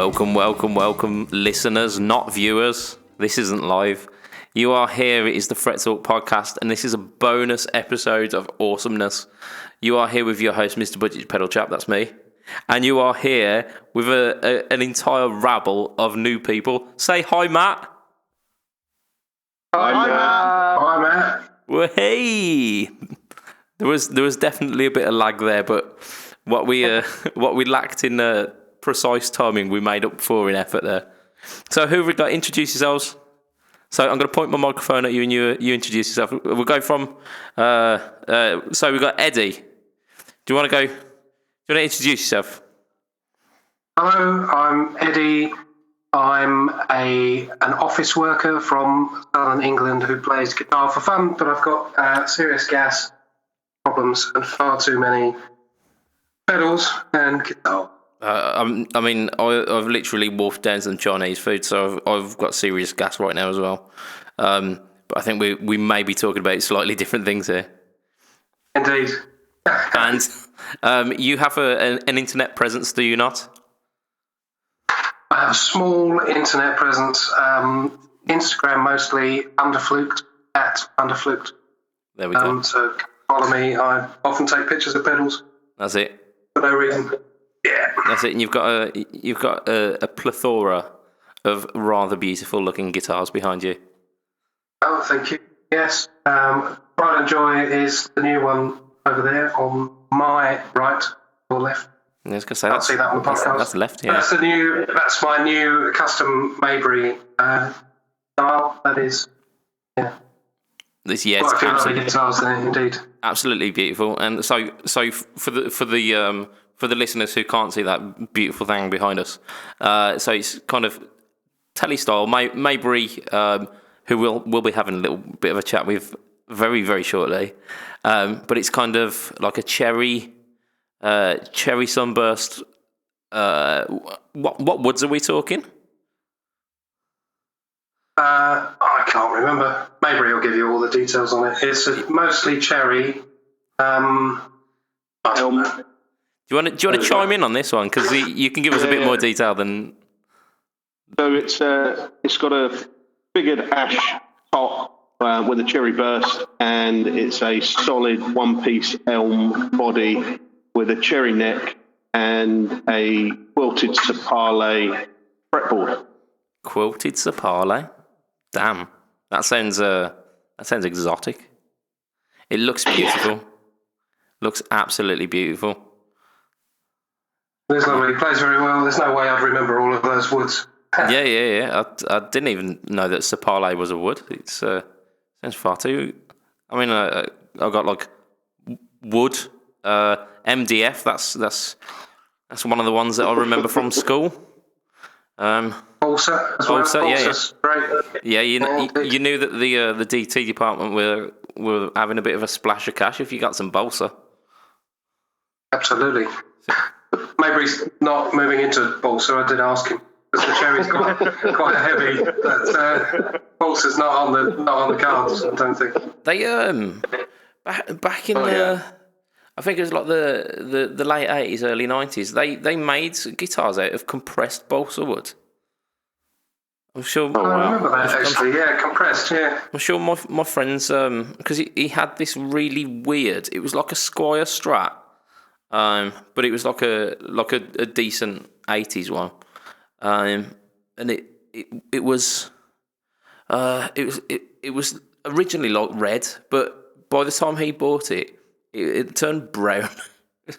Welcome, listeners, not viewers. This isn't live. You are here. It is the Fret Talk podcast, and this is a bonus episode of awesomeness. You are here with your host, Mr. BudgetPedalChap, that's me. And you are here with an entire rabble of new people. Say hi, Matt. Hi, Matt. Hi, Matt. Well, hey. There was definitely a bit of lag there, but what we lacked in precise timing, we made up for in effort there. So who have we got? Introduce yourselves. So I'm going to point my microphone at you and you introduce yourself. We'll go from, so we've got Eddie. Do you want to introduce yourself? Hello, I'm Eddie. I'm an office worker from Southern England who plays guitar for fun, but I've got serious gas problems and far too many pedals and guitar. I've literally wolfed down some Chinese food, so I've got serious gas right now as well. But I think we may be talking about slightly different things here. Indeed. And you have an internet presence, do you not? I have a small internet presence, Instagram mostly, Underfluked, @Underfluked. There we go. So follow me. I often take pictures of pedals. That's it. For no reason. Yeah. That's it. And you've got a plethora of rather beautiful looking guitars behind you. Oh, thank you. Yes. Pride and Joy is the new one over there on my right or left. I was gonna say, Can't see that on the podcast. That's left, yeah. That's my new custom Maybury style. That is, yeah. This, yes, Quite a few lovely guitars there, indeed. Absolutely beautiful. And so for the listeners who can't see that beautiful thing behind us, so it's kind of telly style. Maybury, who we'll be having a little bit of a chat with very, very shortly. But it's kind of like a cherry sunburst. What woods are we talking? I can't remember. Maybury will give you all the details on it. It's mostly cherry. Do you want to chime in on this one, because you can give us a bit more detail than? So it's got a figured ash top with a cherry burst, and it's a solid one-piece elm body with a cherry neck and a quilted sapale fretboard. Quilted sapale. Damn, that sounds exotic. It looks beautiful. Looks absolutely beautiful. It's lovely. It plays very well. There's no way I'd remember all of those woods. Yeah. I didn't even know that sapale was a wood. It sounds far too. I mean, I got like wood, MDF. That's one of the ones that I remember from school. Balsa as well. Balsa, Great. Yeah, you knew that the DT department were having a bit of a splash of cash if you got some balsa. Absolutely. Maybury's not moving into balsa. I did ask him, because the cherry's quite heavy. But balsa's not on the cards, I don't think. They back in I think it was like the late 80s, early 90s. They made guitars out of compressed balsa wood. I'm sure. Oh, I remember that actually. Yeah, compressed. Yeah. I'm sure my friends, because he had this really weird. It was like a Squire Strat, but it was like a decent 80s one, and it was originally like red, but by the time he bought it, it turned brown. It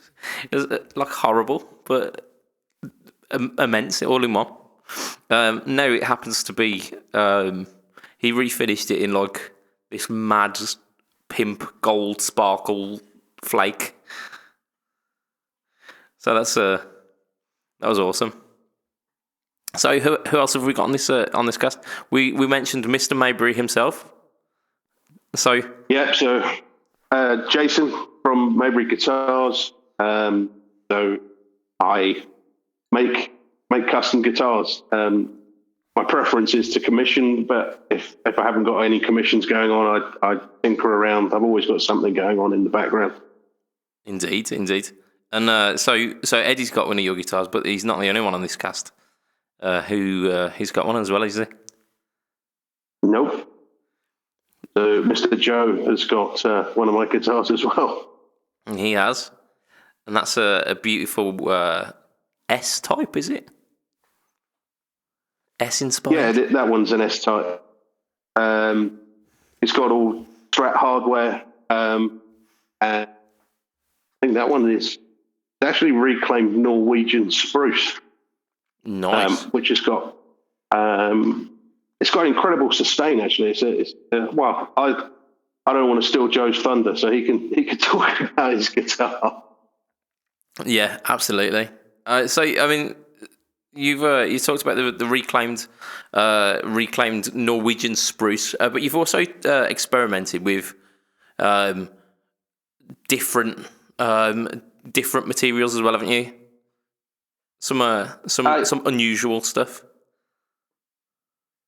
was like horrible, but immense all in one. Now it happens to be he refinished it in like this mad pimp gold sparkle flake. So that was awesome. So who else have we got on this cast? We mentioned Mr. Maybury himself. So Jason from Maybury Guitars. So I make custom guitars. My preference is to commission, but if I haven't got any commissions going on, I tinker around. I've always got something going on in the background. Indeed. And so Eddie's got one of your guitars, but he's not the only one on this cast. who's got one as well, is he? Nope. So Mr. Joe has got one of my guitars as well. He has, and that's a beautiful S type, is it? S inspired. Yeah, that one's an S type. It's got all Strat hardware, and I think that one is actually reclaimed Norwegian spruce. Nice. Which has got it's got incredible sustain. Actually, well, I don't want to steal Joe's thunder, so he can talk about his guitar. Yeah, absolutely. So I mean, you talked about the reclaimed Norwegian spruce, but you've also experimented with different materials as well, haven't you? Some unusual stuff.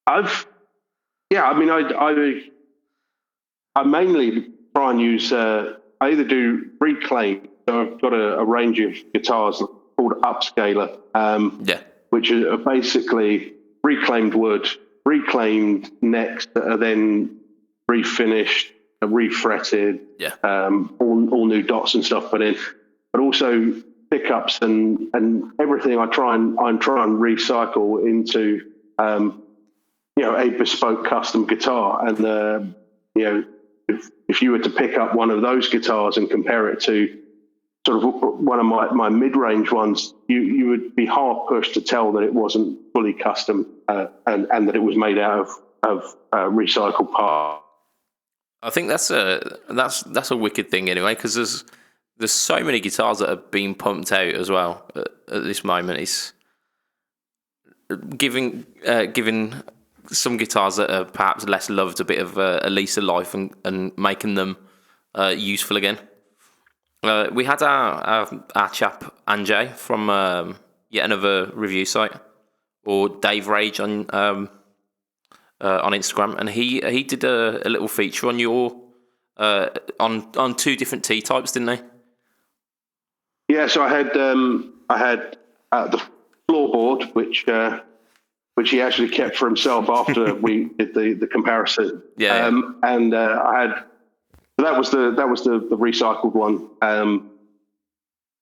I mainly try and use. I either do reclaim. So I've got a range of guitars called Upscaler, which are basically reclaimed wood, reclaimed necks that are then refinished, refretted, all new dots and stuff put in, but also pickups and everything. I try and recycle into a bespoke custom guitar. And if you were to pick up one of those guitars and compare it to sort of one of my mid-range ones, you would be hard pushed to tell that it wasn't fully custom and that it was made out of recycled parts. I think that's a wicked thing anyway, because there's so many guitars that are being pumped out as well at this moment. It's giving some guitars that are perhaps less loved a bit of a lease of life and making them useful again. We had our chap Anjay from yet another review site, or Dave Rage on Instagram, and he did a little feature on your on two different T types, didn't he? Yeah, so I had the floorboard, which he actually kept for himself after we did the comparison. And I had. So that was the recycled one,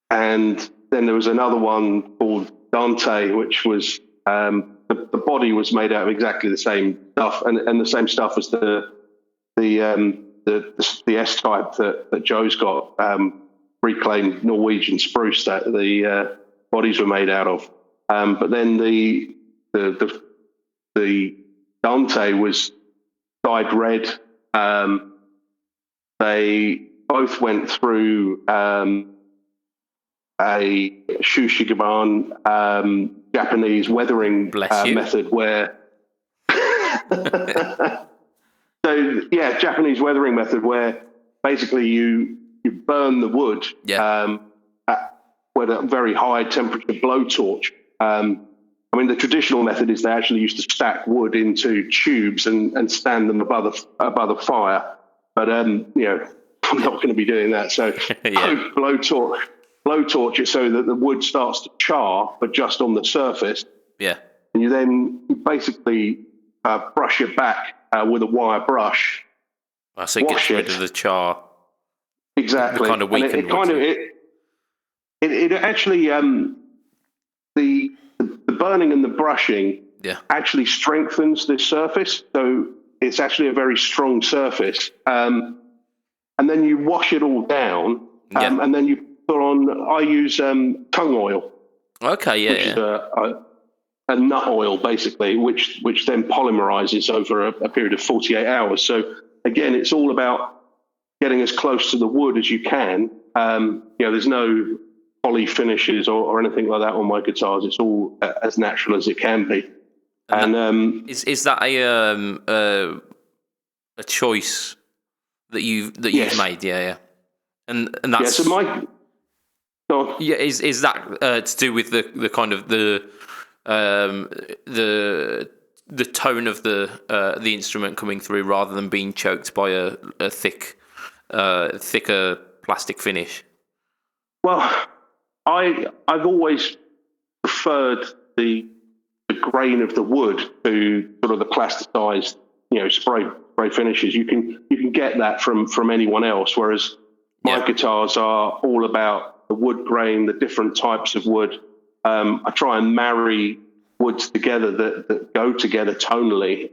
and then there was another one called Dante, which was the body was made out of exactly the same stuff, and the same stuff as the S type that Joe's got, reclaimed Norwegian spruce that the bodies were made out of. But then the Dante was dyed red. They both went through a Shushigaban Japanese weathering method where Japanese weathering method where basically you burn the wood with a very high temperature blowtorch. I mean, the traditional method is they actually used to stack wood into tubes and stand them above the fire. But I'm not going to be doing that. So blowtorch it so that the wood starts to char, but just on the surface. Yeah. And you basically brush it back with a wire brush. So it gets rid of the char. Exactly. The kind of weakened wood. It actually the burning and the brushing actually strengthens this surface. So it's actually a very strong surface. And then you wash it all down, and then you put on, I use tung oil. Okay, which is a nut oil, basically, which then polymerizes over a period of 48 hours. So, again, it's all about getting as close to the wood as you can. There's no poly finishes or anything like that on my guitars. It's all as natural as it can be. And is that a choice that you've made? Yeah. And that's so my is that to do with the kind of the tone of the instrument coming through rather than being choked by a thicker plastic finish? Well, I've always preferred the grain of the wood to sort of the plasticized, spray finishes. You can get that from anyone else, whereas my guitars are all about the wood grain, the different types of wood. I try and marry woods together that go together tonally,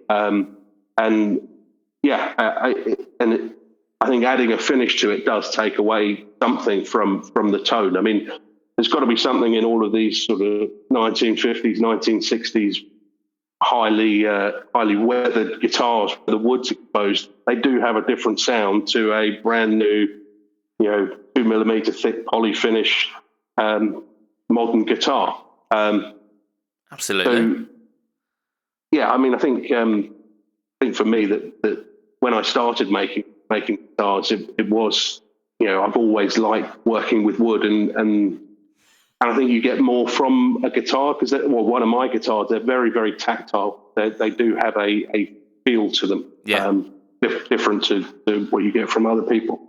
I think adding a finish to it does take away something from the tone. I mean, there's got to be something in all of these sort of 1950s, 1960s highly weathered guitars where the wood's exposed. They do have a different sound to a brand new, 2mm thick poly finish modern guitar. Absolutely. So, I mean, I think for me that when I started making guitars, it was, I've always liked working with wood, and I think you get more from a guitar because, one of my guitars, they're very, very tactile. They do have a feel to them, different to what you get from other people.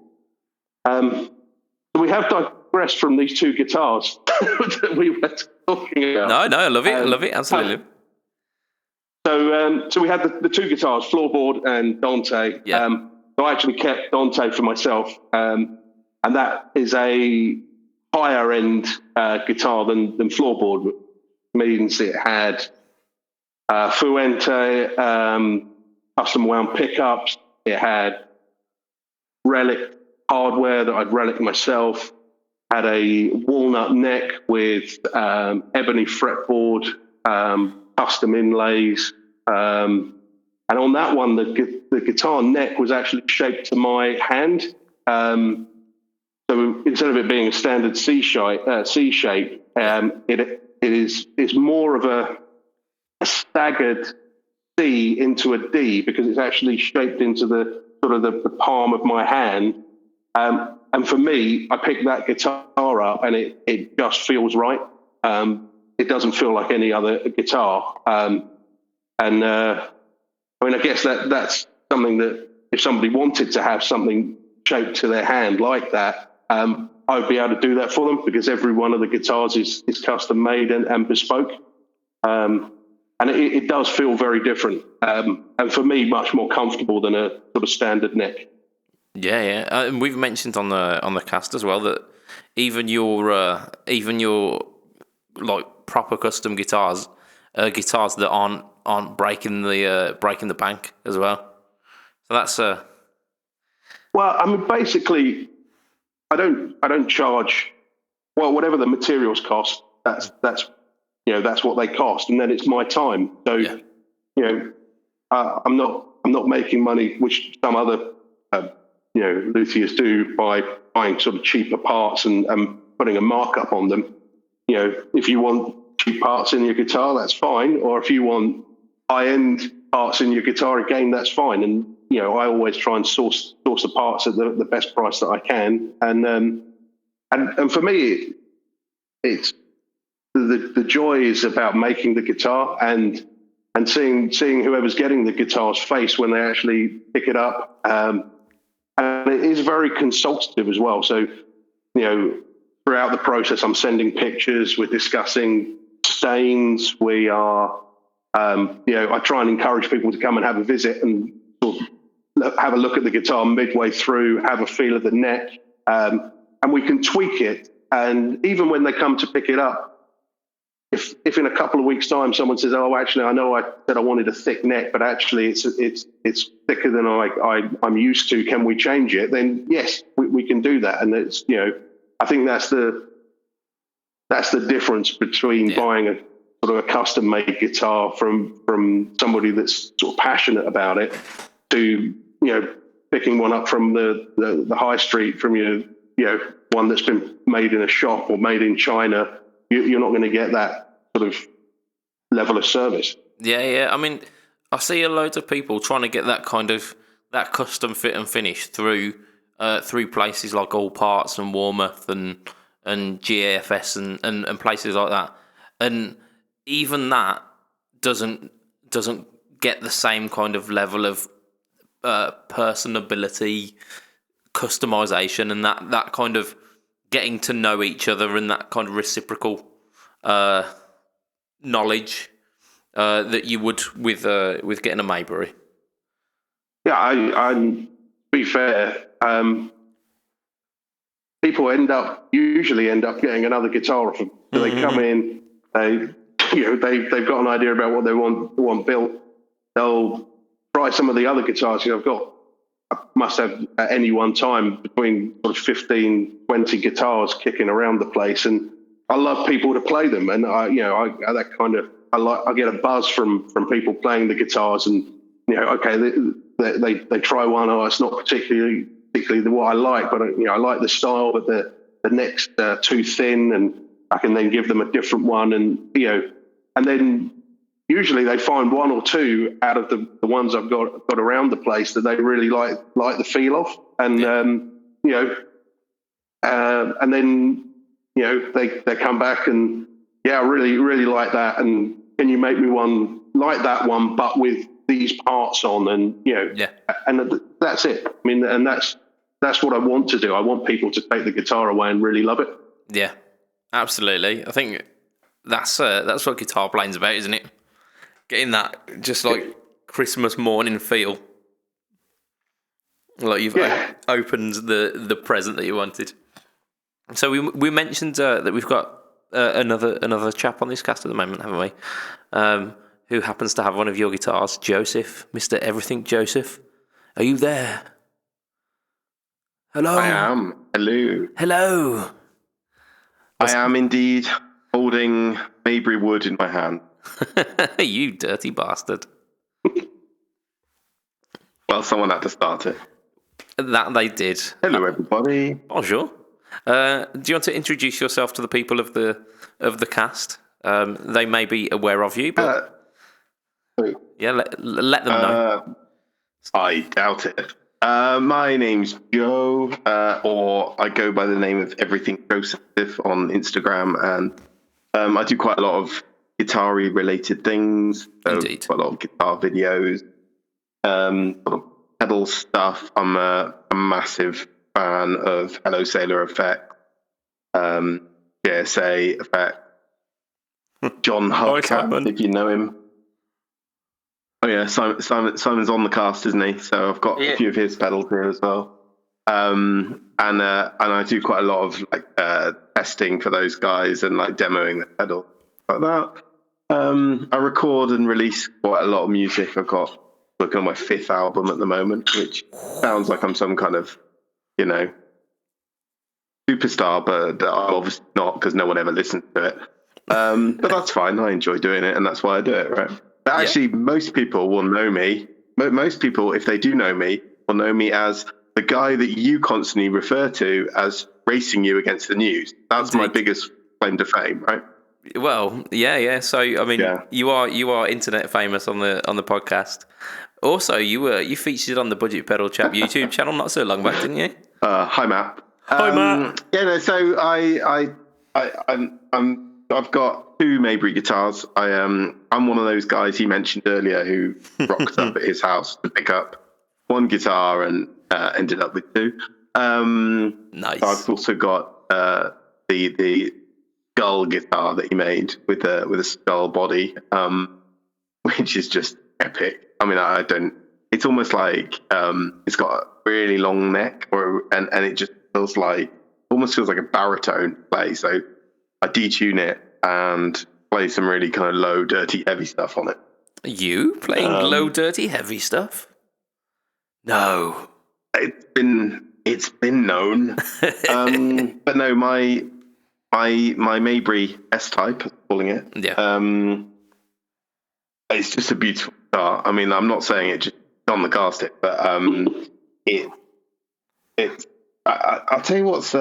We have digressed from these two guitars that we were talking about. No, I love it, absolutely. So we had the two guitars, Floorboard and Dante. Yeah. So I actually kept Dante for myself, and that is a higher end guitar than Floorboard, which means it had Fuente custom wound pickups. It had relic hardware that I'd relic myself. Had a walnut neck with ebony fretboard, custom inlays. And on that one, the guitar neck was actually shaped to my hand. So instead of it being a standard C shape, it's more of a staggered C into a D because it's actually shaped into the sort of the palm of my hand. And for me, I picked that guitar up and it just feels right. It doesn't feel like any other guitar. I mean, I guess that's something that if somebody wanted to have something shaped to their hand like that, I would be able to do that for them because every one of the guitars is custom made and bespoke. And it does feel very different. And for me, much more comfortable than a sort of standard neck. Yeah. And we've mentioned on the cast as well that even your like proper custom guitars that aren't breaking the bank as well. So that's Well, I mean, basically, I don't charge whatever the materials cost. That's what they cost, and then it's my time. So I'm not making money, which some other luthiers do by buying sort of cheaper parts and putting a markup on them. If you want cheap parts in your guitar, that's fine. Or if you want high-end parts in your guitar, again, that's fine. And I always try and source the parts at the best price that I can. And for me, it's the joy is about making the guitar and seeing whoever's getting the guitar's face when they actually pick it up. And it is very consultative as well. So, throughout the process, I'm sending pictures, we're discussing stains, we are, I try and encourage people to come and have a visit and sort of have a look at the guitar midway through, have a feel of the neck, and we can tweak it. And even when they come to pick it up, if in a couple of weeks' time someone says, "Oh, actually, I know I said I wanted a thick neck, but actually it's thicker than I'm used to. Can we change it?" Then yes, we can do that. And it's I think that's the difference between buying a sort of a custom made guitar from somebody that's sort of passionate about it to picking one up from the high street from one that's been made in a shop or made in China. You're not going to get that sort of level of service. Yeah. I mean, I see a load of people trying to get that kind of that custom fit and finish through places like All Parts and Warmouth and GAFS and places like that. And even that doesn't get the same kind of level of personability, customization, and that kind of getting to know each other and that kind of reciprocal knowledge that you would with getting a Maybury. Yeah, to be fair, people usually end up getting another guitar off them. So they come in, they've got an idea about what they want built. They'll try some of the other guitars. I must have at any one time between sort of 15, 20 guitars kicking around the place, and I love people to play them. And I get a buzz from people playing the guitars, and they try one. Oh, it's not particularly what I like, but I like the style, but the neck's too thin, and I can then give them a different one, and then usually they find one or two out of the ones I've got around the place that they really like the feel of, and and then they come back and I really like that, and can you make me one like that one but with these parts on, and and that's it. I mean, and that's what I want to do. I want people to take the guitar away and really love it. Yeah, absolutely. I think that's what guitar playing's about, isn't it? Getting that just like Christmas morning feel, like you've opened the present that you wanted. So we mentioned that we've got another chap on this cast at the moment, haven't we? Who happens to have one of your guitars, Joeseph, Mr. Everything Joeseph. Are you there? Hello. I am. Hello. Hello. I am indeed holding Maybury wood in my hand. You dirty bastard. Well, someone had to start it. That they did. Hello, everybody. Bonjour. Do you want to introduce yourself to the people of the cast? They may be aware of you, but let them know. I doubt it. My name's Joe, or I go by the name of Everything Joeseph on Instagram, and I do quite a lot of guitar-y related things. So Indeed. Quite a lot of guitar videos, sort of pedal stuff. I'm a massive fan of Hello Sailor Effects, JSA Effects, John Hubcap, if you know him. Oh yeah, Simon's on the cast, isn't he? So I've got a few of his pedals here as well. And I do quite a lot of testing for those guys and demoing the pedal like that. I record and release quite a lot of music. I've got working on my 5th album at the moment, which sounds like I'm some kind of superstar, but I'm obviously not, because no one ever listens to it. But that's fine. I enjoy doing it, and that's why I do it, right? But actually, most people will know me. Most people, if they do know me, will know me as the guy that you constantly refer to as racing you against the news. That's my biggest claim to fame, right? Well, yeah. So I mean, you are internet famous on the podcast. Also, you featured on the BudgetPedalChap YouTube channel not so long back, didn't you? Hi, Matt. Hi, Matt. So I've got 2 Maybury guitars. I'm one of those guys he mentioned earlier who rocked up at his house to pick up 1 guitar and ended up with 2. Nice. So I've also got the skull guitar that he made with a skull body, which is just epic. I mean, it's almost like it's got a really long neck, and it just almost feels like a baritone play. So I detune it and play some really kind of low, dirty, heavy stuff on it. Are you playing low, dirty, heavy stuff? No. It's been known. But no, my Maybury S-Type, calling it. Yeah. It's just a beautiful guitar. I mean, I'm not saying it just on the cast it, but I'll tell you what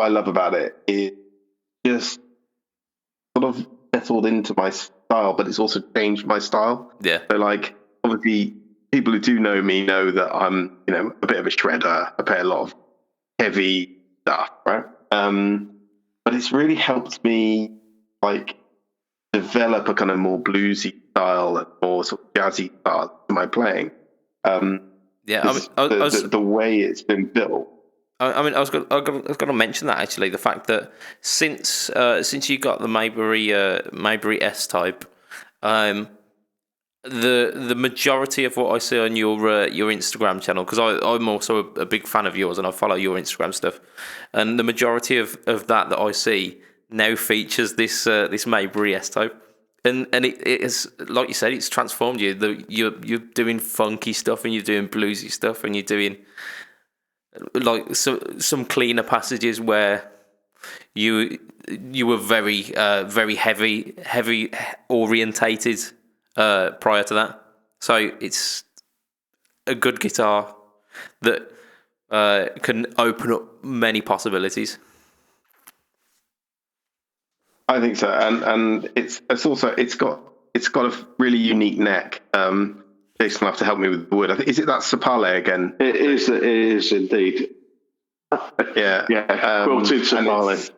I love about it is just sort of settled into my style, but it's also changed my style. Yeah. So obviously people who do know me know that I'm, a bit of a shredder. I play a lot of heavy stuff, right? But it's really helped me develop a kind of more bluesy style and more sort of jazzy style to my playing. The way it's been built. I was going to mention that actually, the fact that since you got the Maybury S-Type, The majority of what I see on your Instagram channel, because I'm also a big fan of yours and I follow your Instagram stuff, and the majority of that I see now features this Maybury S-Type. And it is, like you said, it's transformed you. You're doing funky stuff and you're doing bluesy stuff and you're doing like some cleaner passages where you were very very heavy orientated prior to that. So it's a good guitar that can open up many possibilities. I think so, and it's got a really unique neck. Jason will have to help me with the wood. Is it that Sapale again? It is indeed. Yeah, quilted Sapale.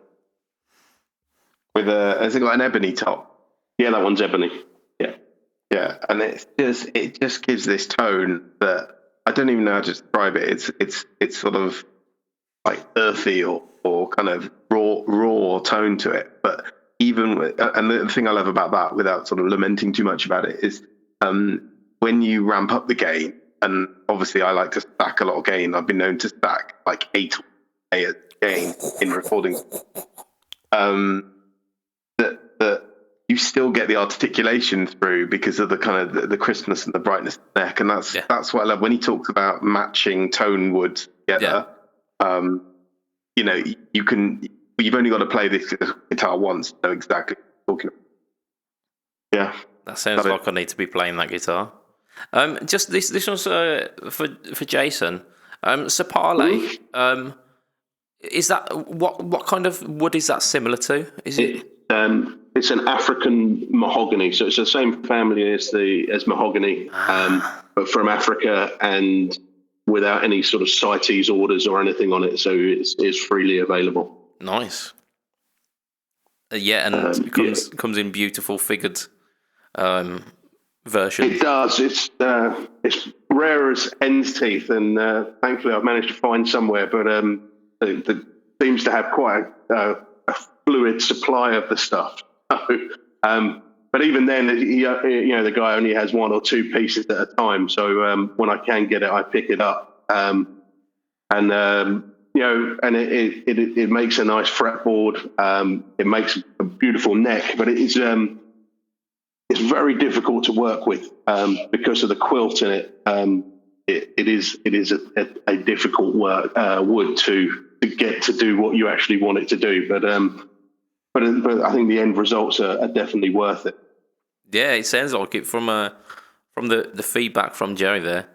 With has it got an ebony top? Yeah, that one's ebony. Yeah, and it just gives this tone that I don't even know how to describe it. It's sort of like earthy or kind of raw tone to it, but even and the thing I love about that, without sort of lamenting too much about it, is when you ramp up the gain, and obviously I like to stack a lot of gain. I've been known to stack like 8 layers gain in recording. That you still get the articulation through because of the kind of the crispness and the brightness of the neck, and that's what I love when he talks about matching tone woods together. Yeah. You've only got to play this guitar once to know exactly what you're talking about. Yeah, that sounds like I need to be playing that guitar. Just this one's for Jason. Sapale. Is that what kind of wood is that similar to? Is it? It's an African mahogany, so it's the same family as mahogany, but from Africa and without any sort of CITES orders or anything on it, so it's freely available. Nice. And it comes in beautiful figured version. It does. It's rare as hen's teeth, and thankfully I've managed to find somewhere, but it seems to have quite a fluid supply of the stuff. But even then, the guy only has 1 or 2 pieces at a time. So when I can get it, I pick it up, and it makes a nice fretboard. It makes a beautiful neck, but it's very difficult to work with because of the quilt in it. It is a difficult wood to get to do what you actually want it to do. But I think the end results are definitely worth it. Yeah, it sounds like it from the feedback from Jerry there.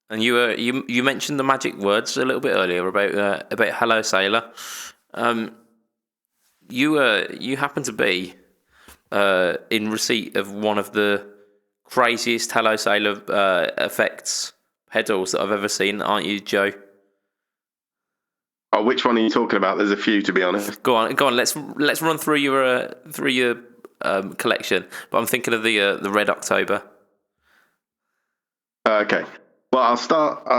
And you mentioned the magic words a little bit earlier about Hello Sailor. You happen to be in receipt of one of the craziest Hello Sailor effects pedals that I've ever seen, aren't you, Joe? Oh, which one are you talking about? There's a few, to be honest. Go on. Let's run through your collection. But I'm thinking of the Red October. Okay. Well, I'll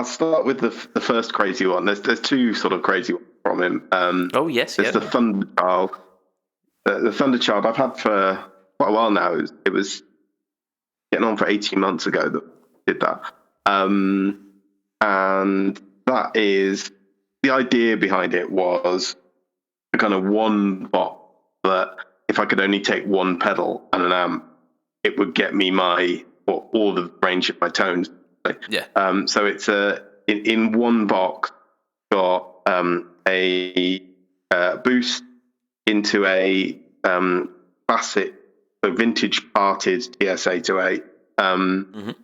start with the first crazy one. There's 2 sort of crazy ones from him. Oh yes, there's the Thunder Child. The Thunder Child I've had for quite a while now. It was getting on for 18 months ago that I did that. And that is. The idea behind it was a kind of one box that if I could only take one pedal and an amp, it would get me all the range of my tones. Yeah. So it's in one box got a boost into a classic, so vintage parted JSA 28, and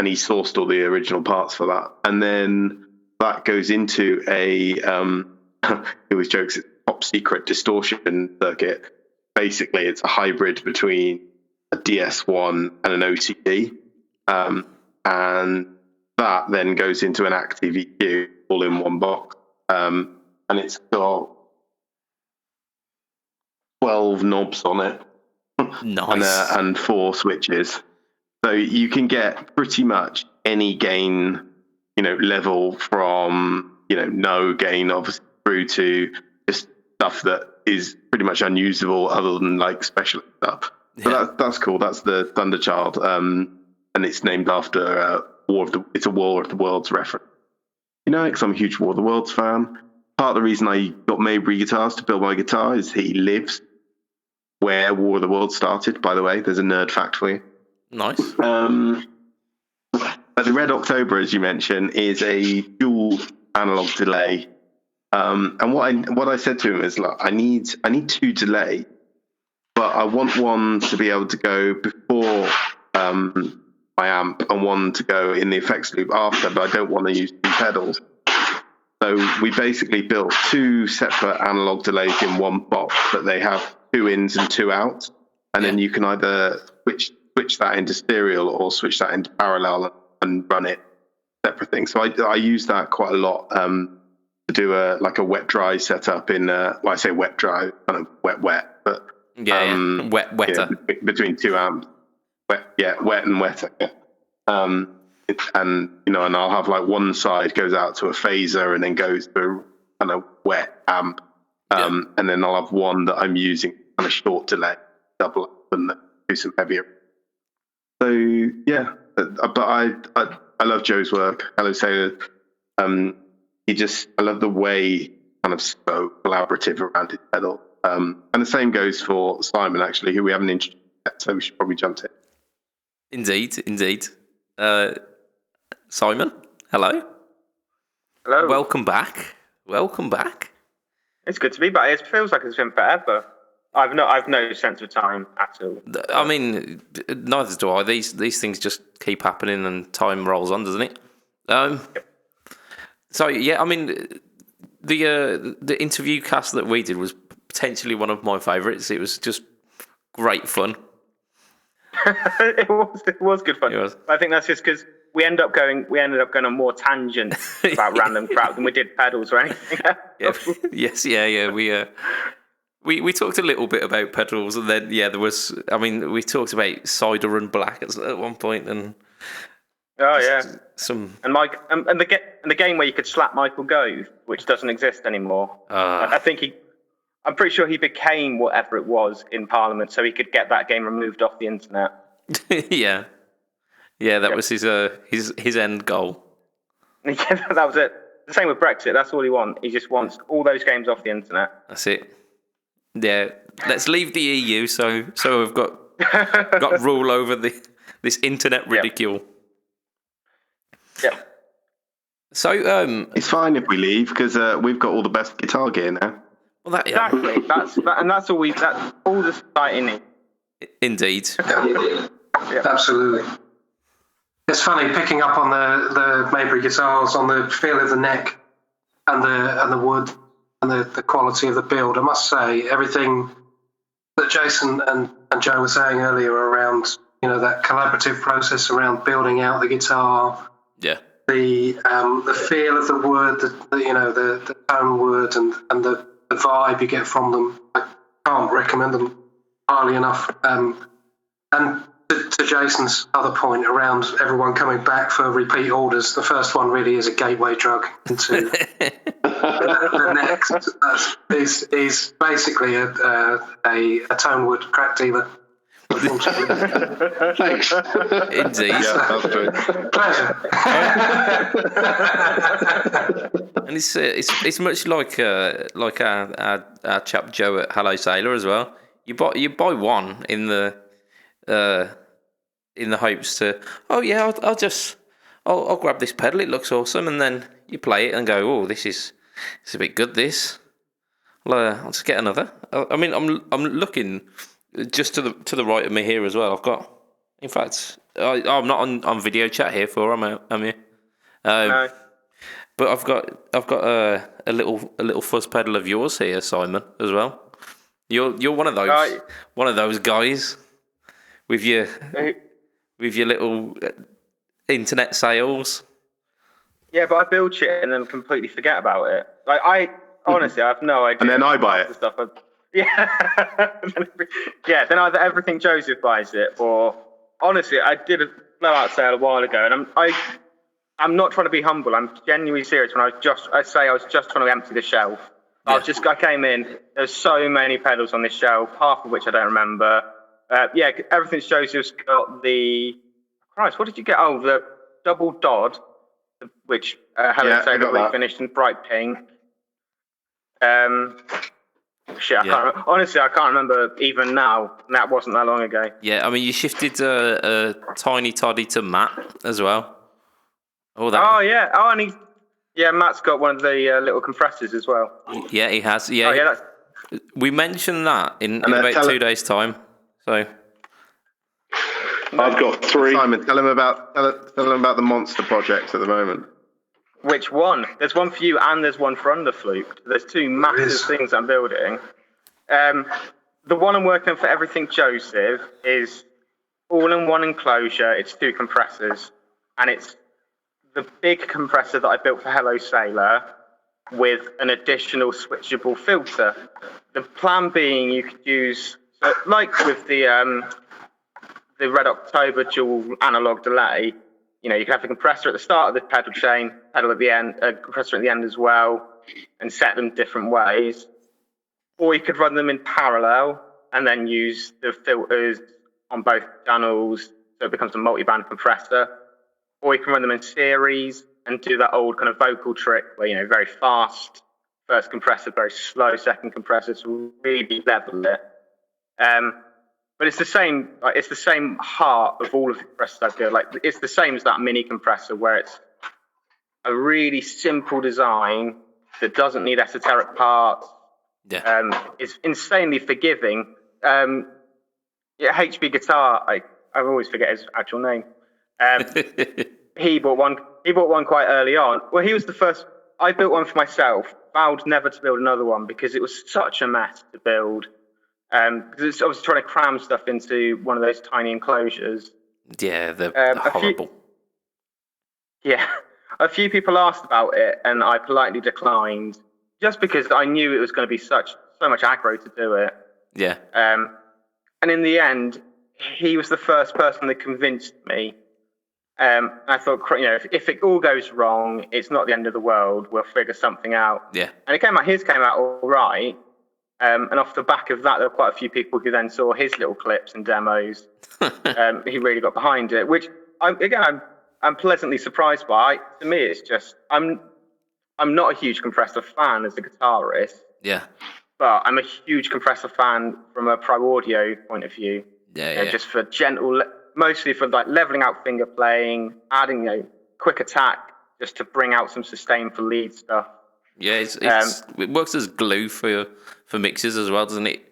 he sourced all the original parts for that, and then. That goes into it was jokes, it's top secret distortion circuit. Basically, it's a hybrid between a DS1 and an OTD. And that then goes into an active EQ all in one box. And it's got 12 knobs on it. Nice. And 4 switches. So you can get pretty much any gain level from, no gain, obviously, through to just stuff that is pretty much unusable other than like special stuff. So that's cool. That's the Thunderchild, and it's named after it's a War of the Worlds reference. You know, because I'm a huge War of the Worlds fan. Part of the reason I got Maybury Guitars to build my guitar is he lives where War of the Worlds started. By the way, there's a nerd fact for you. Nice. But the Red October, as you mentioned, is a dual analog delay. And what I said to him is, look, I need 2 delay, but I want one to be able to go before my amp and one to go in the effects loop after, but I don't want to use 2 pedals. So we basically built 2 separate analog delays in one box, but they have 2 ins and 2 outs, and then you can either switch that into stereo or switch that into parallel and run it separate things. So I use that quite a lot to do a wet dry setup in I say wet dry, kind of wet, but wetter between 2 amps, wet and wetter. And and I'll have like one side goes out to a phaser and then goes to a kind of wet amp, and then I'll have one that I'm using kind of short delay, double up and do some heavier. So yeah, but I love Joe's work. Hello Sailor. I love the way kind of so collaborative around his pedal. And the same goes for Simon, actually, who we haven't introduced yet, so we should probably jump to it. Indeed. Simon, hello. Hello. Welcome back. It's good to be back. It feels like it's been forever. I've no sense of time at all. I mean, neither do I. These things just keep happening and time rolls on, doesn't it? So yeah, I mean, the interview cast that we did was potentially one of my favourites. It was just great fun. It was good fun. It was. I think that's just because we ended up going on more tangents about random crap than we did pedals or anything. We talked a little bit about pedals, and then there was. I mean, we talked about cider and black at one point, and some and the game where you could slap Michael Gove, which doesn't exist anymore. I'm pretty sure he became whatever it was in Parliament, so he could get that game removed off the internet. That was his end goal. Yeah, that was it. The same with Brexit. That's all he wants. He just wants all those games off the internet. That's it. Yeah, let's leave the EU so we've got rule over this internet ridicule. Yeah. So it's fine if we leave because we've got all the best guitar gear now. Well, exactly. That's all that's all the society needs. Indeed. Absolutely. It's funny picking up on the Maybury Guitars, on the feel of the neck and the wood and the quality of the build. I must say, everything that Jason and Joe were saying earlier around that collaborative process around building out the guitar. Yeah. The feel of the wood, the tone wood and the vibe you get from them. I can't recommend them highly enough. And to Jason's other point around everyone coming back for repeat orders, the first one really is a gateway drug into the next. Is basically a tone wood crack dealer. Thanks. Indeed. Yeah, that's true. Pleasure. And it's much like our chap Joe at Hello Sailor as well. You buy one in the hopes to I'll grab this pedal, it looks awesome, and then you play it and go, it's a bit good this. I'll just get another. I mean, I'm looking just to the right of me here as well. I've got, in fact, I'm not on video chat here I'm here. No. But I've got a little fuzz pedal of yours here, Simon, as well. You're one of those guys with your little internet sales. Yeah, but I build shit and then completely forget about it. Like I honestly have no idea. And then I buy it. Stuff. Then either everything Joeseph buys it, or honestly, I did a blowout sale a while ago, and I'm not trying to be humble. I'm genuinely serious when I say I was just trying to empty the shelf. I came in. There's so many pedals on this shelf, half of which I don't remember. Everything Joseph's got the. Christ, what did you get? Oh, the double Dodd, which Helen said that we finished in bright pink. Shit, I can't remember. Honestly, I can't remember even now. That wasn't that long ago. Yeah, I mean, you shifted a Tiny Toddy to Matt as well. Oh, yeah. Oh, and Matt's got one of the little compressors as well. Yeah, he has. Yeah, we mentioned that in about 2 days' time. So I've got 3. Simon, tell him about the monster projects at the moment. Which one? There's one for you and there's one for Underfluked. There's 2 massive things I'm building. The one I'm working on for everything Joeseph is all in one enclosure. It's 2 compressors. And it's the big compressor that I built for Hello Sailor with an additional switchable filter. The plan being you could use, like with the Red October dual analog delay, you can have a compressor at the start of the pedal chain, pedal at the end, a compressor at the end as well, and set them different ways. Or you could run them in parallel and then use the filters on both channels so it becomes a multi-band compressor. Or you can run them in series and do that old kind of vocal trick where, very fast first compressor, very slow second compressor to really level it. But it's the same. It's the same heart of all of the compressors I build. It's the same as that mini compressor, where it's a really simple design that doesn't need esoteric parts. Yeah. It's insanely forgiving. HB Guitar. I always forget his actual name. He bought one. He bought one quite early on. Well, he was the first. I built one for myself. Vowed never to build another one because it was such a mess to build. Because it's obviously trying to cram stuff into one of those tiny enclosures. Yeah, they're horrible. A few people asked about it, and I politely declined, just because I knew it was going to be so much aggro to do it. Yeah. And in the end, he was the first person that convinced me. I thought, if it all goes wrong, it's not the end of the world. We'll figure something out. Yeah. And his came out all right. And off the back of that, there were quite a few people who then saw his little clips and demos. He really got behind it, which I'm pleasantly surprised by. To me, it's just I'm not a huge compressor fan as a guitarist. Yeah. But I'm a huge compressor fan from a pro audio point of view. Yeah. Just for gentle, mostly for leveling out finger playing, adding quick attack, just to bring out some sustain for lead stuff. Yeah, it works as glue for mixes as well, doesn't it?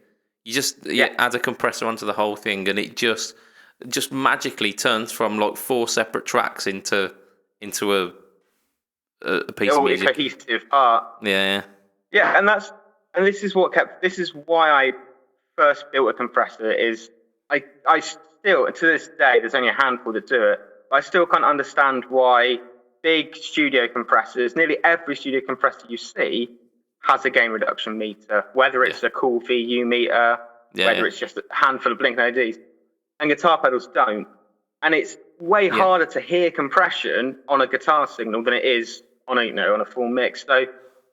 You just add a compressor onto the whole thing, and it just magically turns from 4 separate tracks into a piece of music. A cohesive part. Yeah. Yeah, and this is why I first built a compressor. Is I still, to this day, there's only a handful that do it. But I still can't understand why big studio compressors, nearly every studio compressor you see has a gain reduction meter, whether it's a cool VU meter, whether it's just a handful of blinking LEDs, and guitar pedals don't. And it's way harder to hear compression on a guitar signal than it is on a full mix. So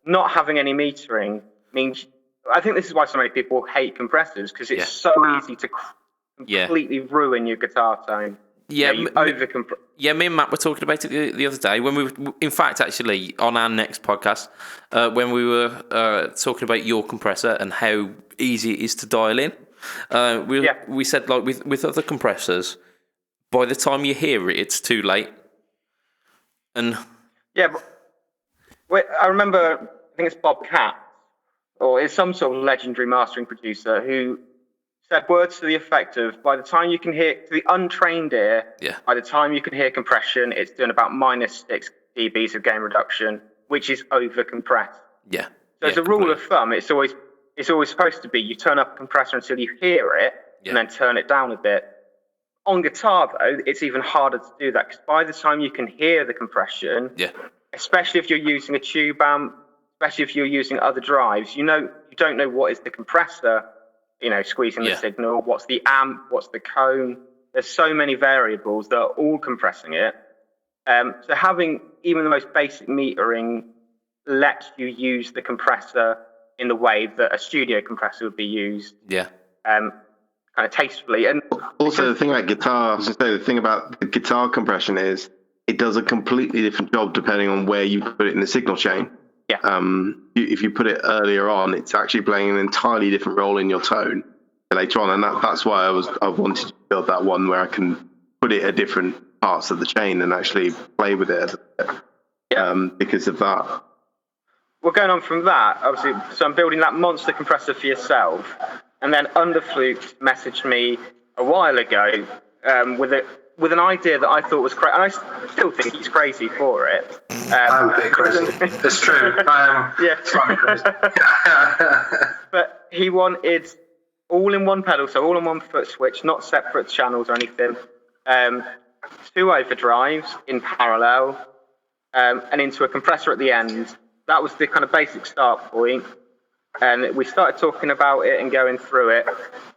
not having any metering means, I think this is why so many people hate compressors, because it's so easy to completely ruin your guitar tone. Yeah, me and Matt were talking about it the other day when we were, in fact, actually on our next podcast, when we were talking about your compressor and how easy it is to dial in. We said with other compressors, by the time you hear it, it's too late. And I remember, I think it's Bob Cat, or it's some sort of legendary mastering producer who said words to the effect of, by the time you can hear, to the untrained ear, by the time you can hear compression, it's doing about -6 dBs of gain reduction, which is over compressed. Yeah. So as a rule of thumb, it's always supposed to be you turn up a compressor until you hear it, and then turn it down a bit. On guitar, though, it's even harder to do that, because by the time you can hear the compression, especially if you're using a tube amp, especially if you're using other drives, you don't know what is the compressor, squeezing the signal, what's the amp, what's the cone. There's so many variables that are all compressing it. So having even the most basic metering lets you use the compressor in the way that a studio compressor would be used. Yeah. Kind of tastefully. And also, the thing about guitar, the thing about the guitar compression is it does a completely different job depending on where you put it in the signal chain. Yeah. If you put it earlier on, it's actually playing an entirely different role in your tone later on, and that's why I wanted to build that one where I can put it at different parts of the chain and actually play with it because of that. Well, going on from that, obviously, so I'm building that monster compressor for yourself, and then Underfluked messaged me a while ago with an idea that I thought was crazy, and I still think he's crazy for it. I'm a bit crazy. It's true. I am slightly crazy. But he wanted all-in-one pedal, so all-in-one foot switch, not separate channels or anything. 2 overdrives in parallel, and into a compressor at the end. That was the kind of basic start point. And we started talking about it and going through it,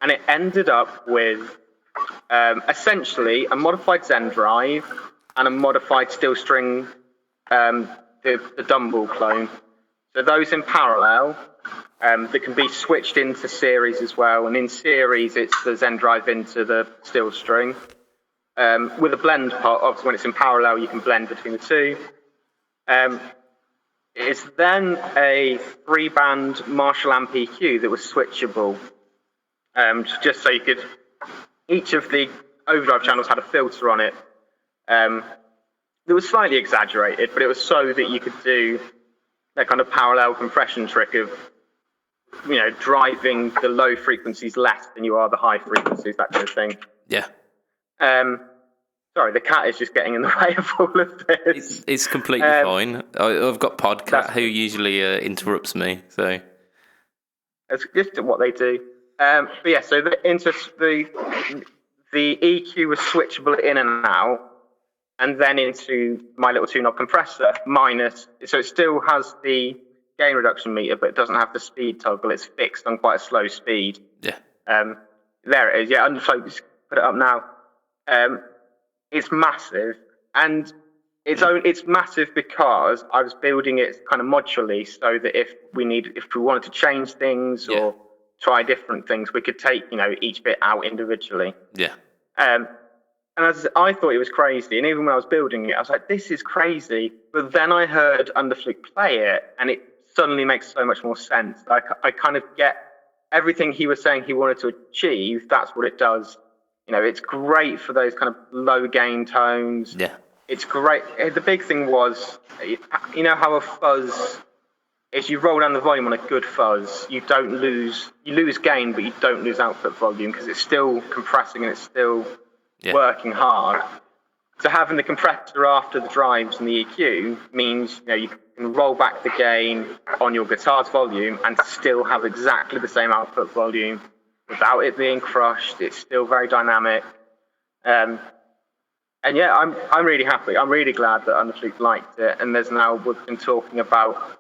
and it ended up with essentially a modified Zen drive and a modified steel string, the Dumble clone. So those in parallel, that can be switched into series as well. And in series, it's the Zen drive into the steel string. With a blend pot, obviously when it's in parallel, you can blend between the two. It's then a 3-band Marshall amp EQ that was switchable. Just so you could, each of the overdrive channels had a filter on it. It was slightly exaggerated, but it was so that you could do that kind of parallel compression trick of, driving the low frequencies less than you are the high frequencies, that kind of thing. Yeah. Sorry, the cat is just getting in the way of all of this. It's completely fine. I've got Podcat who usually interrupts me, so it's just what they do. But yeah, so the EQ was switchable in and out, and then into my little two-knob compressor minus. So it still has the gain reduction meter, but it doesn't have the speed toggle. It's fixed on quite a slow speed. Yeah. There it is. Yeah, Underfluked, just put it up now. It's massive, and it's massive because I was building it kind of modularly, so that if we wanted to change things or try different things, we could take each bit out individually. Yeah. And as I thought it was crazy, and even when I was building it, I was like, this is crazy. But then I heard Underfluked play it, and it suddenly makes so much more sense. I kind of get everything he was saying he wanted to achieve. That's what it does. It's great for those kind of low gain tones. Yeah. It's great. The big thing was, how a fuzz, if you roll down the volume on a good fuzz, you lose gain, but you don't lose output volume because it's still compressing and it's still working hard. So having the compressor after the drives and the EQ means, you can roll back the gain on your guitar's volume and still have exactly the same output volume without it being crushed. It's still very dynamic. And yeah, I'm really happy. I'm really glad that Underfluked liked it. And we've been talking about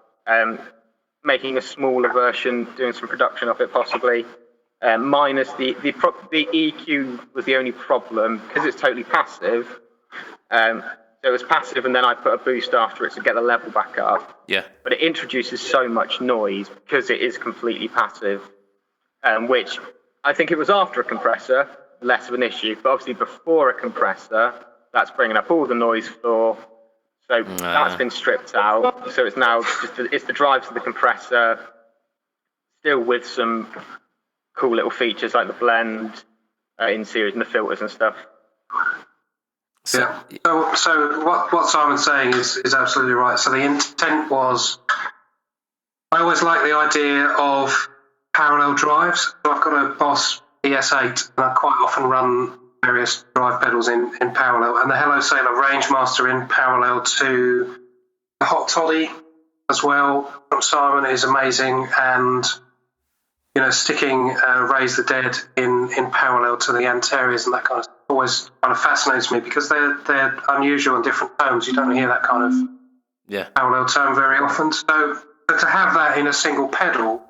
making a smaller version, doing some production of it possibly. Minus the EQ was the only problem because it's totally passive. So it was passive, and then I put a boost after it to get the level back up. Yeah. But it introduces so much noise because it is completely passive, which I think it was after a compressor, less of an issue. But obviously before a compressor, that's bringing up all the noise floor. So that's been stripped out. So it's now it's the drives of the compressor, still with some cool little features like the blend in series and the filters and stuff. Yeah. So what Simon's saying is absolutely right. So the intent was, I always like the idea of parallel drives. So I've got a Boss ES8, and I quite often run various drive pedals in parallel. And the Hello Sailor Rangemaster in parallel to the Hot Toddy as well from Simon is amazing. And sticking Raise the Dead in parallel to the Antares and that kind of stuff always kind of fascinates me because they're unusual and different tones. You don't hear that kind of parallel tone very often. So to have that in a single pedal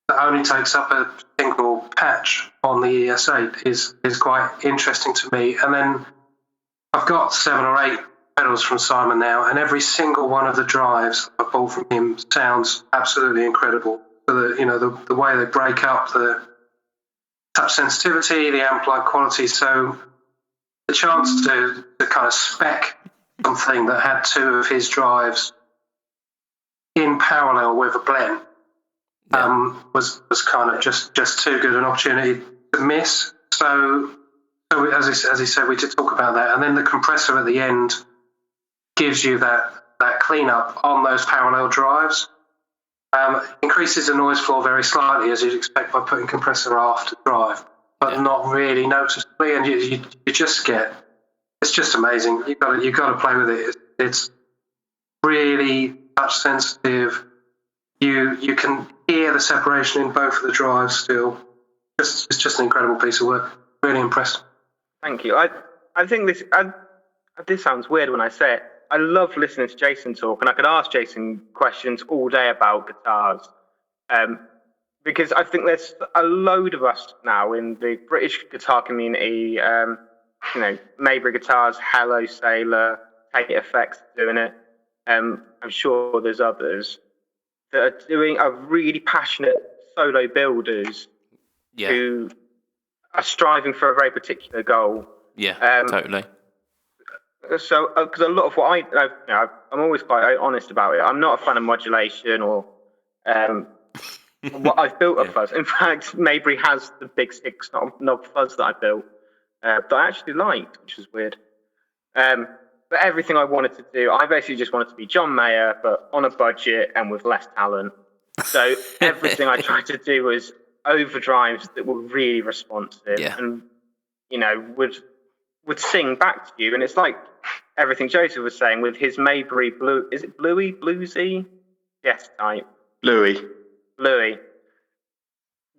that only takes up a single patch on the ES8 is quite interesting to me. And then I've got 7 or 8 pedals from Simon now, and every single one of the drives I bought from him sounds absolutely incredible. the way they break up, the touch sensitivity, the amplified quality. So the chance to kind of spec something that had two of his drives in parallel with a blend was kind of just too good an opportunity to miss. So as he said, we did talk about that, and then the compressor at the end gives you that cleanup on those parallel drives. Increases the noise floor very slightly, as you'd expect by putting compressor after drive, but not really noticeably. And you just get, it's just amazing. You got to play with it. It's really touch sensitive. You can hear the separation in both of the drives still. It's just an incredible piece of work. Really impressed. Thank you. I think this sounds weird when I say it. I love listening to Jason talk, and I could ask Jason questions all day about guitars, because I think there's a load of us now in the British guitar community. Maybury Guitars, Hello Sailor, JSA Effects doing it. I'm sure there's others that are really passionate solo builders who are striving for a very particular goal. Yeah, totally. So, because a lot of what I'm always quite honest about it. I'm not a fan of modulation or what I've built a fuzz. In fact, Maybury has the big 6 knob fuzz that I built that I actually liked, which is weird. But everything I wanted to do, I basically just wanted to be John Mayer, but on a budget and with less talent. So everything I tried to do was overdrives that were really responsive and, would sing back to you. And it's like everything Joeseph was saying with his Maybury Blue. Is it Bluey? Bluesy? Yes, type. Louis.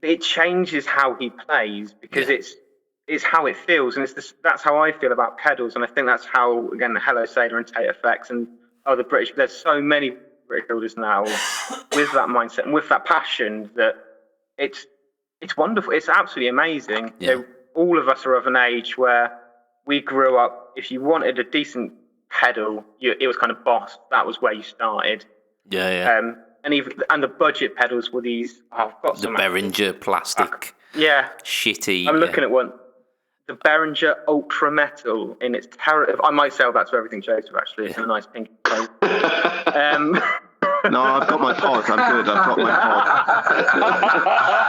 It changes how he plays because it's how it feels. And that's how I feel about pedals. And I think that's how, again, the Hello Sailor and JSA Effects and the British, there's so many British builders now with that mindset and with that passion that it's wonderful. It's absolutely amazing. Yeah. All of us are of an age where we grew up, if you wanted a decent pedal, it was kind of Boss. That was where you started. Yeah. And the budget pedals were these. I've got The some Behringer plastic. Shitty. I'm looking at one. The Behringer Ultra Metal in its terror. I might sell that to everything Joeseph, actually. It's in a nice pink coat. No, I've got my pod. I'm good. I've got my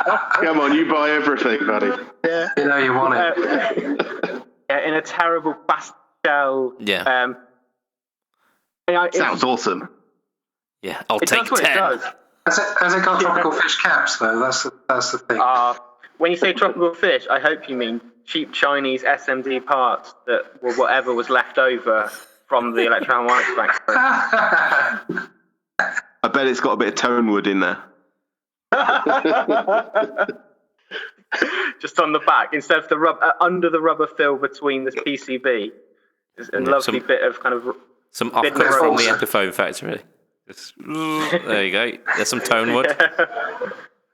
pod. Come on, you buy everything, buddy. Yeah. You know you want it. In a terrible pastel. Yeah. Sounds awesome. Yeah, I'll it take does what 10. It does. Has it got tropical fish caps though? That's the thing. When you say tropical fish, I hope you mean cheap Chinese SMD parts that were whatever was left over from the Electron-White factory. I bet it's got a bit of tone wood in there. Just on the back, instead of the under the rubber fill between the PCB, there's a lovely bit of kind of some offcuts from the Epiphone factory. There you go. There's some tone wood.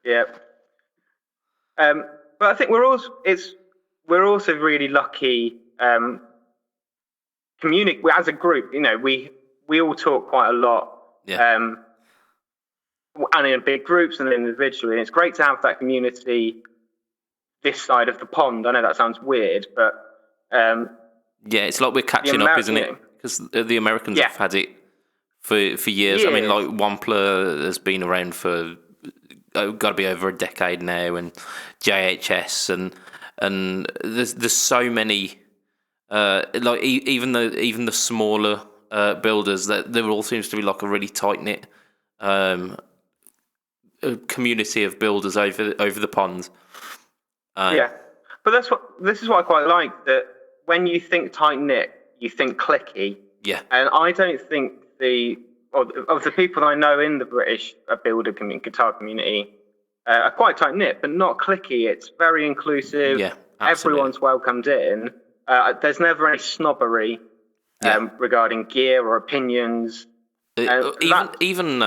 Yeah. But I think we're also really lucky. As a group, we all talk quite a lot. Yeah. And in big groups and individually, and it's great to have that community this side of the pond. I know that sounds weird, but it's like we're catching up, isn't it? Because the Americans have had it for years. I mean, like Wampler has been around for got to be over a decade now, and JHS and there's so many like even the smaller builders, that there all seems to be like a really tight knit community of builders over the pond. But this is what I quite like, that when you think tight knit, you think clicky. Yeah. And I don't think of the people that I know in the British builder guitar community are quite tight knit, but not clicky. It's very inclusive. Yeah, absolutely. Everyone's welcomed in. There's never any snobbery regarding gear or opinions. Even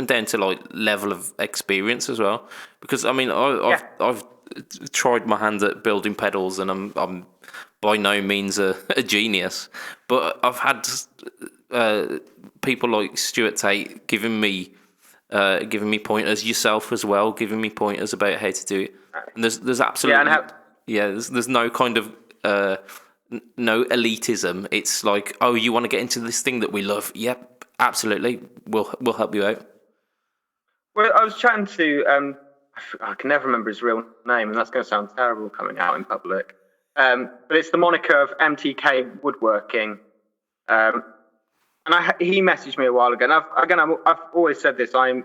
down to like level of experience as well, because I mean I've tried my hand at building pedals, and I'm by no means a genius, but I've had people like Stuart Tate giving me giving me pointers, yourself as well, giving me pointers about how to do it. And there's absolutely there's no kind of no elitism. It's like, oh, you want to get into this thing that we love? Yep, absolutely. We'll help you out. Well, I was chatting to I can never remember his real name, and that's going to sound terrible coming out in public. But it's the moniker of MTK Woodworking. And he messaged me a while ago. And I've always said this. I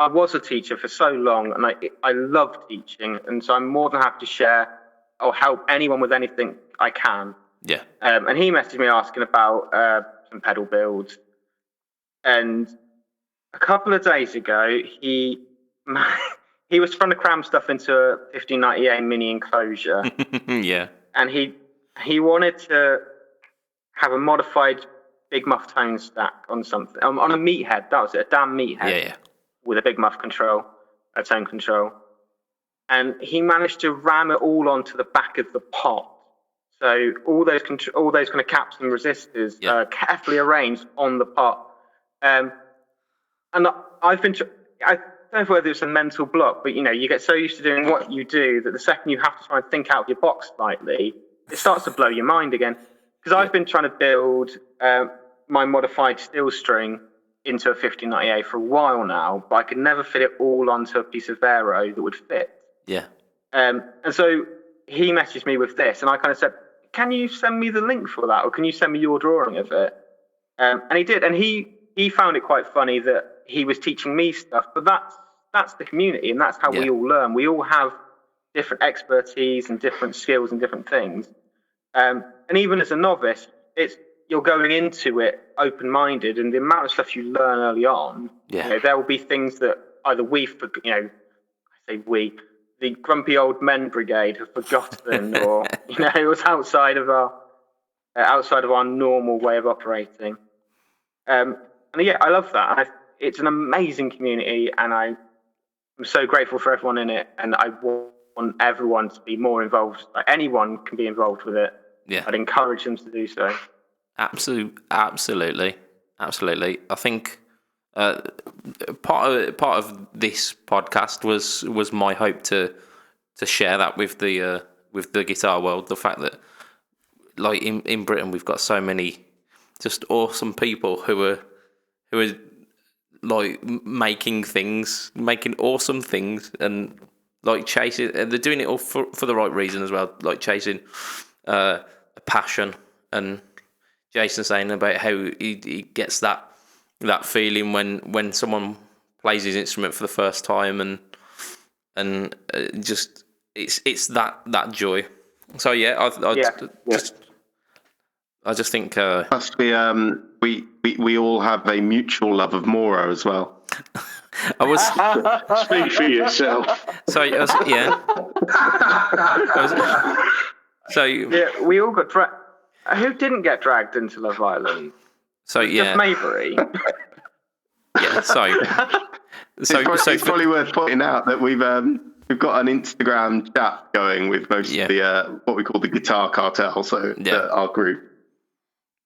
was a teacher for so long, and I love teaching, and so I'm more than happy to share or help anyone with anything I can. Yeah. And he messaged me asking about some pedal builds, and a couple of days ago he was trying to cram stuff into a 1590A mini enclosure. Yeah. And he wanted to have a modified big muff tone stack on something, on a meathead. That was it, a damn meathead. Yeah. With a big muff control, a tone control. And he managed to ram it all onto the back of the pot. So all those kind of caps and resistors are carefully arranged on the pot. And I don't know whether it's a mental block, but you get so used to doing what you do that the second you have to try and think out of your box slightly, it starts to blow your mind again. Because I've been trying to build my modified steel string into a 1590A for a while now, but I could never fit it all onto a piece of Aero that would fit. Yeah. And so he messaged me with this, and I kind of said, can you send me the link for that, or can you send me your drawing of it? And he did, and he found it quite funny that he was teaching me stuff, but that's the community, and that's how we all learn. We all have different expertise and different skills and different things. And even as a novice, you're going into it open-minded, and the amount of stuff you learn early on, there will be things that either the grumpy old men brigade have forgotten, or it was outside of our normal way of operating. And I love that. It's an amazing community, and I'm so grateful for everyone in it, and I want everyone to be more involved. Like, anyone can be involved with it. Yeah. I'd encourage them to do so. Absolutely. I think part of this podcast was my hope to share that with the guitar world. The fact that, like, in Britain, we've got so many just awesome people who are like making awesome things, and like chasing, and they're doing it all for the right reason as well, like chasing a passion. And Jason saying about how he gets that feeling when someone plays his instrument for the first time, and just it's that joy. So I just think plus we all have a mutual love of Mora as well. I was speak for yourself. So we all got dragged. Who didn't get dragged into Love Island? So just Maybury. It's probably worth pointing out that we've got an Instagram chat going with most of the what we call the Guitar Cartel, so our group.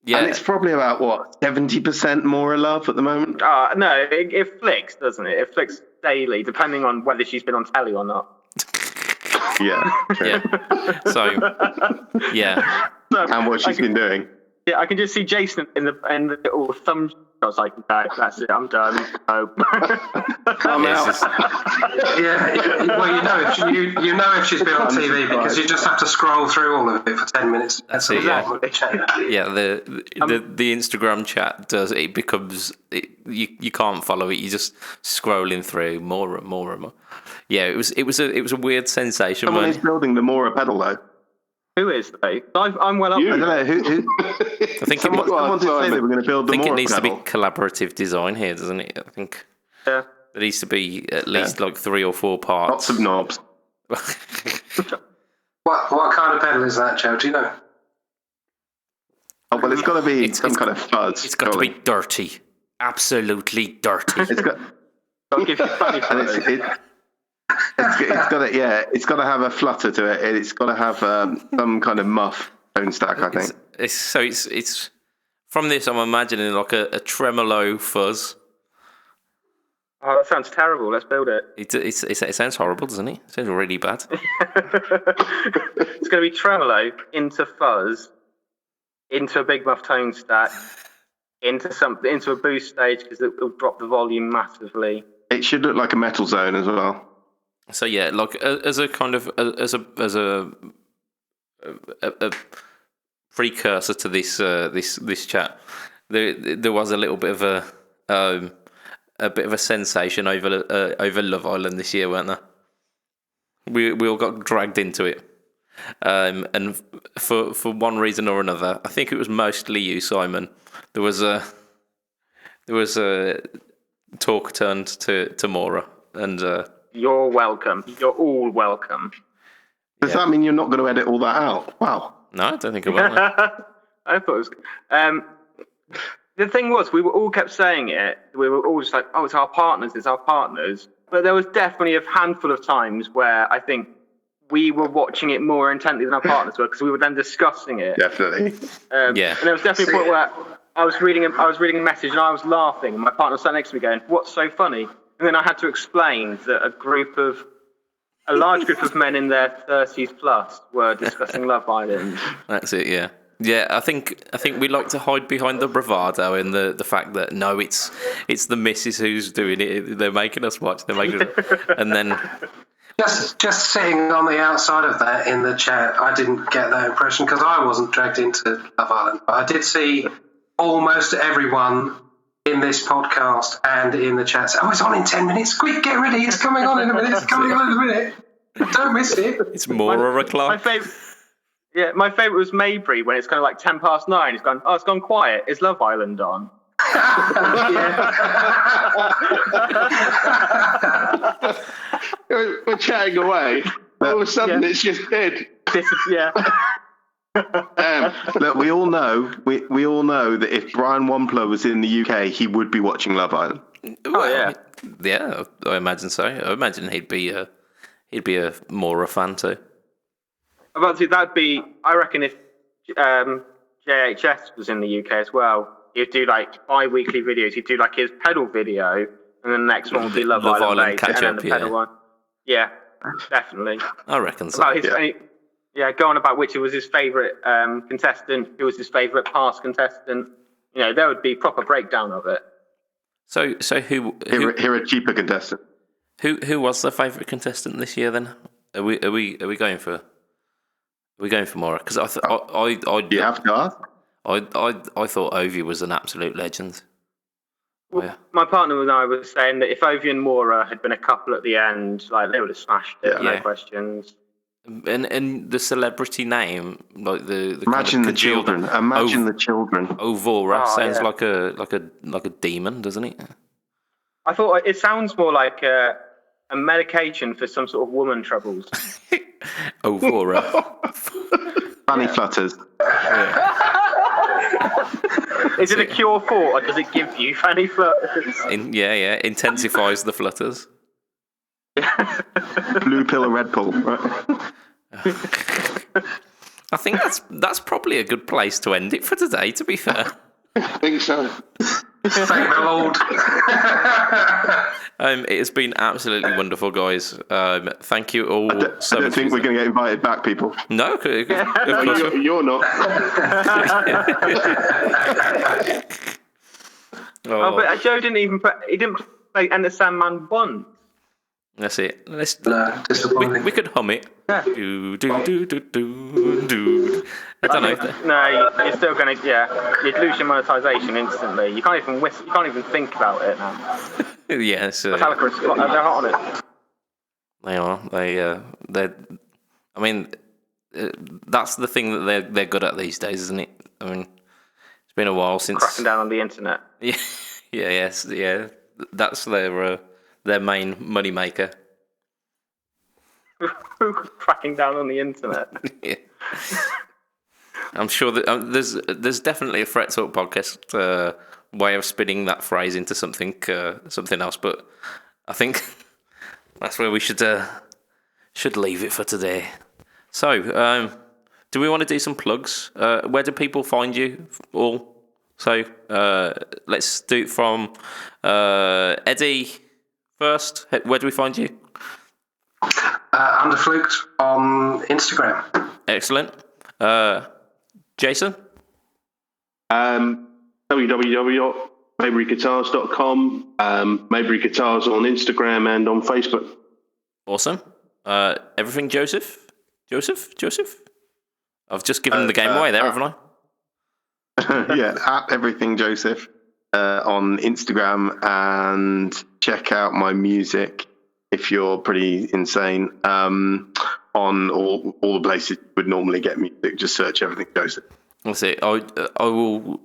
Yeah, and it's probably about 70% Mora love at the moment. No, it flicks, doesn't it? It flicks daily, depending on whether she's been on telly or not. Yeah. And what she's been doing. Yeah, I can just see Jason in the little thumb. I was like, no, that's it, I'm done. No. I'm out. Well, you know if she's been on TV because you just have to scroll through all of it for 10 minutes. That's it. Yeah. The Instagram chat does it becomes you can't follow it. You're just scrolling through more and more and more. Yeah, it was a weird sensation. Someone is building the Mora pedal though. Who is they? I'm well up. I don't know who. I think someone did say they were going to build the Mora pedal. I think it needs to be collaborative design here, doesn't it? I think. Yeah. There needs to be at least like 3 or 4 parts. Lots of knobs. What kind of pedal is that, Joe? Do you know? Oh well, it's got to be some kind of fuzz. It's got to be dirty, absolutely dirty. It's got. I'll give you funny It's got to have a flutter to it. It's got to have some kind of muff tone stack, I think. It's from this, I'm imagining like a tremolo fuzz. Oh, that sounds terrible. Let's build it. It sounds horrible, doesn't it? It sounds really bad. It's going to be tremolo into fuzz, into a big muff tone stack, into a boost stage because it'll drop the volume massively. It should look like a metal zone as well. So yeah, like as a kind of as a precursor to this chat, there was a little bit of a sensation over Love Island this year, weren't there? We all got dragged into it, and for one reason or another, I think it was mostly you, Simon. There was a talk turned to Maura, and you're welcome. You're all welcome. Does that mean you're not going to edit all that out? Wow. No, I don't think I will. I thought it was. The thing was, we were all kept saying it. We were all just like, "Oh, it's our partners. It's our partners." But there was definitely a handful of times where I think we were watching it more intently than our partners were because we were then discussing it. Definitely. Yeah. And there was definitely a point where I was reading a message and I was laughing, and my partner sat next to me going, "What's so funny?" And then I had to explain that a large group of men in their 30s plus were discussing Love Island. That's it. Yeah. Yeah, I think we like to hide behind the bravado and the fact that no, it's the missus who's doing it. They're making us watch. And then just sitting on the outside of that in the chat, I didn't get that impression because I wasn't dragged into Love Island. But I did see almost everyone in this podcast and in the chat say, "Oh, it's on in 10 minutes. Quick, get ready. It's coming on in a minute. It's coming on in a minute. Don't miss it." It's more o'clock. My favourite was Maybury when it's kind of like 10 past 9. It's gone. Oh, it's gone quiet. Is Love Island on? We're chatting away. All of a sudden, it's just dead. Yeah. Look, we all know that if Brian Wampler was in the UK, he would be watching Love Island. Well, yeah, I imagine so. I imagine he'd be a Maura fan too. That'd be. I reckon if JHS was in the UK as well, he'd do like bi-weekly videos. He'd do like his pedal video, and then the next one would be Love Island catch and up, then the pedal one. Yeah, definitely. I reckon so. Go on about which was his favourite contestant, who was his favourite past contestant. You know, there would be proper breakdown of it. So who here a cheaper contestant. Who was the favourite contestant this year then? Are we going for? Are we going for Maura? Because You have to ask. I thought Ovi was an absolute legend. Well, yeah. My partner and I were saying that if Ovi and Maura had been a couple at the end, like they would have smashed it, no questions. And the celebrity name, like the imagine kind of the children. Imagine the children. Ovora sounds like a demon, doesn't it? I thought it sounds more like a medication for some sort of woman troubles. Ovora. Fanny flutters. Yeah. Is it a cure for, or does it give you fanny flutters? Intensifies the flutters. Blue pill or red pill, right? I think that's probably a good place to end it for today, to be fair. I think so. Thank the Lord. It has been absolutely wonderful, guys. Thank you all so much. I don't think we're going to get invited back, people. No, of course you're not. But Joe didn't play Enter Sandman once. That's it. Disappointing. We could hum it. Yeah. Do. I don't know. No, you're still going to. You'd lose your monetization instantly. You can't even You can't even think about it now. Yes. Metallica, they're hot on it. They are. They're. I mean, that's the thing that they're good at these days, isn't it? I mean, it's been a while since cracking down on the internet. Yeah. That's their main money maker. Cracking down on the internet. Yeah. I'm sure that there's definitely a Fret Talk podcast way of spinning that phrase into something else, but I think that's where we should leave it for today. So, do we want to do some plugs? Where do people find you all? So, let's do it from Eddie. first, where do we find you? Underfluked on Instagram. Excellent. Jason? www.mayburyguitars.com. Maybury Guitars on Instagram and on Facebook. Awesome. Everything Joeseph? Joeseph? I've just given the game away there, haven't I? Yeah, at Everything Joeseph on Instagram, and check out my music if you're pretty insane. On all the places you would normally get music, just search Everything Joeseph. That's it. I will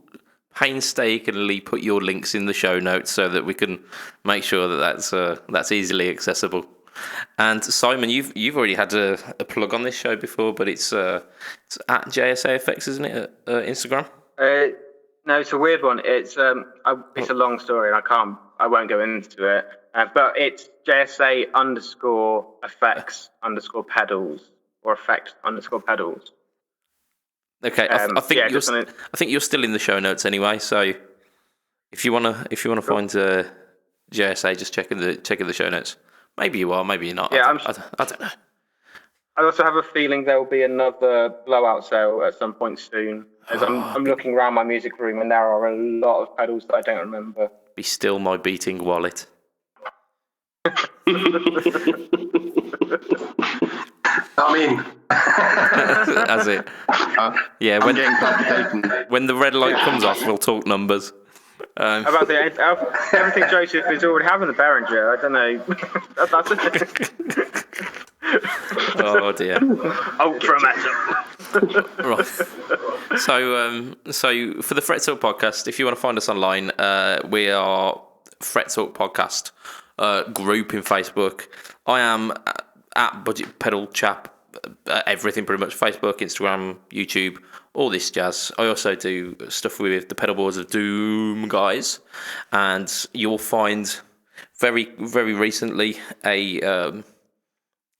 painstakingly put your links in the show notes so that we can make sure that that's easily accessible. And Simon, you've already had a plug on this show before, but it's at JSA Effects, isn't it? Instagram. No, it's a weird one. It's a long story, and I won't go into it. But it's JSA_effects_pedals or effects_pedals. Okay, I think you're still in the show notes anyway. So if you wanna find JSA, just check in the show notes. Maybe you are, maybe you're not. Yeah, I don't know. I also have a feeling there will be another blowout sale at some point soon. As I'm looking around my music room, and there are a lot of pedals that I don't remember. Be still my beating wallet. I'm in. That's it. Yeah, when the red light comes off, we'll talk numbers. About everything Joeseph is already having the Behringer. I don't know. That's it. Oh dear. Ultra metal. Right. So for the Fret Talk podcast, if you want to find us online, we are Fret Talk Podcast group in Facebook. I am at BudgetPedalChap. Everything pretty much: Facebook, Instagram, YouTube, all this jazz. I also do stuff with the Pedal Boards of Doom guys, and you'll find very, very recently a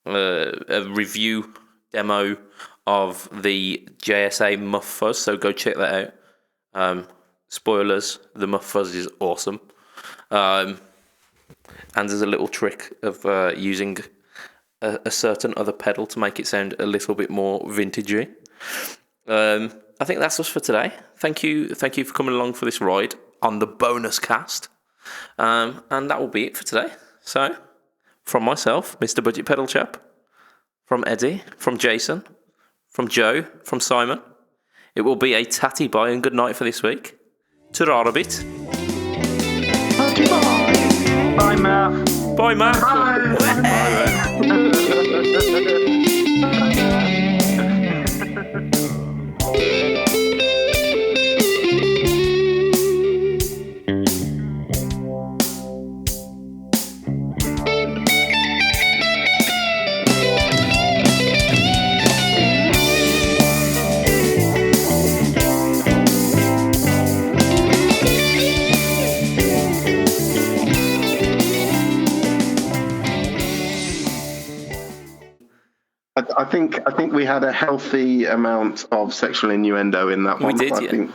review demo of the JSA Muff Fuzz. So go check that out. Spoilers: the Muff Fuzz is awesome, and there's a little trick of using a certain other pedal to make it sound a little bit more vintagey. I think that's us for today. Thank you for coming along for this ride on the bonus cast. And that will be it for today. So, from myself, Mr. Budget Pedal Chap, from Eddie, from Jason, from Joe, from Simon, it will be a tatty bye and good night for this week. Ta-ra a bit. Tatty bye. Bye, Matt. Bye, Matt. I think we had a healthy amount of sexual innuendo in that one. We did, I yeah. think